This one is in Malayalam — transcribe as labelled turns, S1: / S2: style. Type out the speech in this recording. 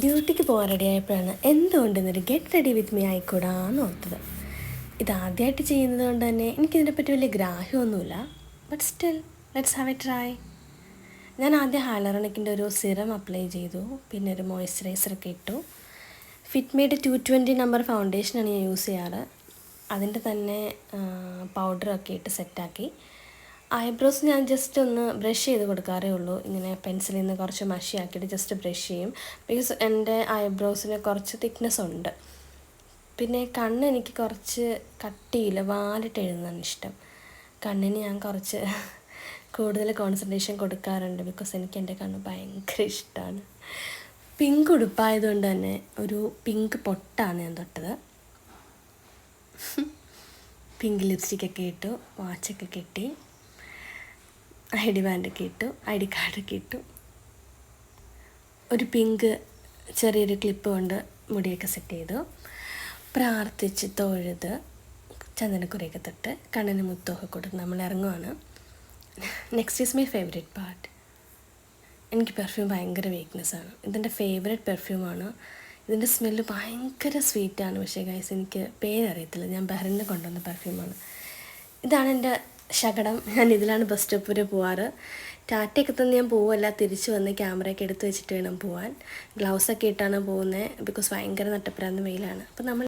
S1: ഡ്യൂട്ടിക്ക് പോകാൻ റെഡി ആയപ്പോഴാണ് എന്തുകൊണ്ടെന്നൊരു ഗെറ്റ് റെഡി വിത്ത് മീ ആയിക്കൂടാന്ന് ഓർത്തത്. ഇതാദ്യമായിട്ട് ചെയ്യുന്നത് കൊണ്ട് തന്നെ എനിക്കിതിനെപ്പറ്റി വലിയ ഗ്രാഹ്യമൊന്നുമില്ല. But still let's have a try. ഞാൻ ആദ്യം ഹൈലറോണിക്കിൻ്റെ ഒരു സിറം അപ്ലൈ ചെയ്തു, പിന്നെ ഒരു മോയ്സ്ചറൈസറൊക്കെ ഇട്ടു. ഫിറ്റ്മേഡ് 220 നമ്പർ ഫൗണ്ടേഷനാണ് ഞാൻ യൂസ് ചെയ്യാറ്. അതിൻ്റെ തന്നെ പൗഡറൊക്കെ ഇട്ട് സെറ്റാക്കി. ഐബ്രോസ് ഞാൻ ജസ്റ്റ് ഒന്ന് ബ്രഷ് ചെയ്ത് കൊടുക്കാറേ ഉള്ളൂ. ഇങ്ങനെ പെൻസിലിൽ നിന്ന് കുറച്ച് മഷിയാക്കിയിട്ട് ജസ്റ്റ് ബ്രഷ് ചെയ്യും. ബിക്കോസ് എൻ്റെ ഐബ്രോസിന് കുറച്ച് തിക്നെസ് ഉണ്ട്. പിന്നെ കണ്ണ് എനിക്ക് കുറച്ച് കട്ടിയിൽ വാലിട്ട് എഴുതുന്നതാണ് ഇഷ്ടം. കണ്ണിന് ഞാൻ കുറച്ച് കൂടുതൽ കോൺസെൻട്രേഷൻ കൊടുക്കാറുണ്ട്. ബിക്കോസ് എനിക്ക് എൻ്റെ കണ്ണ് ഭയങ്കര ഇഷ്ടമാണ്. പിങ്ക് ഉടുപ്പായതുകൊണ്ട് തന്നെ ഒരു പിങ്ക് പൊട്ടാണ് ഞാൻ തൊട്ടത്. പിങ്ക് ലിപ്സ്റ്റിക്കൊക്കെ ഇട്ടു, വാച്ചൊക്കെ കെട്ടി, ID ബാൻഡൊക്കെ ഇട്ടു, ID കാർഡൊക്കെ ഇട്ടു. ഒരു പിങ്ക് ചെറിയൊരു ക്ലിപ്പ് കൊണ്ട് മുടിയൊക്കെ സെറ്റ് ചെയ്തു. പ്രാർത്ഥിച്ച് തൊഴുത് ചന്ദനക്കുരയൊക്കെ തൊട്ട് കണ്ണിന് മുത്തമൊക്കെ കൊടുത്ത് നമ്മൾ ഇറങ്ങുവാണ്. Next is my favourite part. എനിക്ക് പെർഫ്യൂം ഭയങ്കര വീക്ക്നെസ്സാണ്. ഇതെൻ്റെ ഫേവറേറ്റ് പെർഫ്യൂമാണ്. ഇതിൻ്റെ സ്മെല്ല് ഭയങ്കര സ്വീറ്റാണ്. പക്ഷേ ഗൈസ് എനിക്ക് പേരറിയത്തില്ല. ഞാൻ ബഹ്റിനിൽ കൊണ്ടുവന്ന പെർഫ്യൂമാണ്. ഇതാണ് എൻ്റെ ശകടം. ഞാൻ ഇതിലാണ് ബസ് സ്റ്റോപ്പ് വരെ പോവാറ്. ടാറ്റയൊക്കെ തന്നെ ഞാൻ പോവുമല്ല, തിരിച്ച് വന്ന് ക്യാമറയൊക്കെ എടുത്ത് വെച്ചിട്ട് വേണം പോവാൻ. ഗ്ലൗസൊക്കെ ഇട്ടാണ് പോകുന്നത്. ബിക്കോസ് ഭയങ്കര നട്ടപ്പരാന്ന് വെയിലാണ്. അപ്പം നമ്മൾ